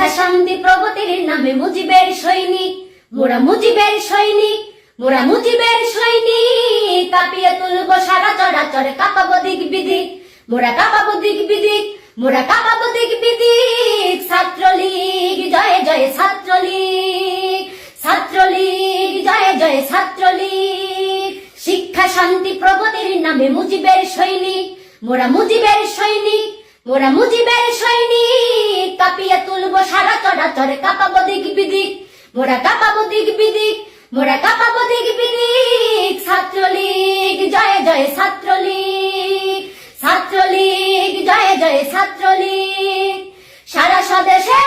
শিক্ষা শান্তি প্রগতির নামে মুজিবের সৈনিক, মোরা মুজিবের সৈনিক, মোরা মুজিবের সৈনিক। কাঁপিয়ে তুলব সারা চরাচর, কাঁপাবো দিক বিদিক, মোরা কাঁপাবো দিক বিদিক, মোরা কাঁপাবো দিক বিদিক। ছাত্রলীগ জয় জয় ছাত্রলীগ, ছাত্রলীগ জয় জয় ছাত্রলীগ। শিক্ষা শান্তি প্রগতির নামে মুজিবের সৈনিক, মোরা মুজিবের সৈনিক, মোরা মুজিবের সৈনিক। কাঁপিয়ে তুলব সারা চরাচর, কাঁপাবো দিক বিদিক, মোরা কাঁপাবো দিক বিদিক, মোরা কাঁপাবো দিক বিদিক। ছাত্রলীগ জয় জয় ছাত্রলীগ, ছাত্রলীগ জয় জয় ছাত্রলীগ। সারা স্বদেশে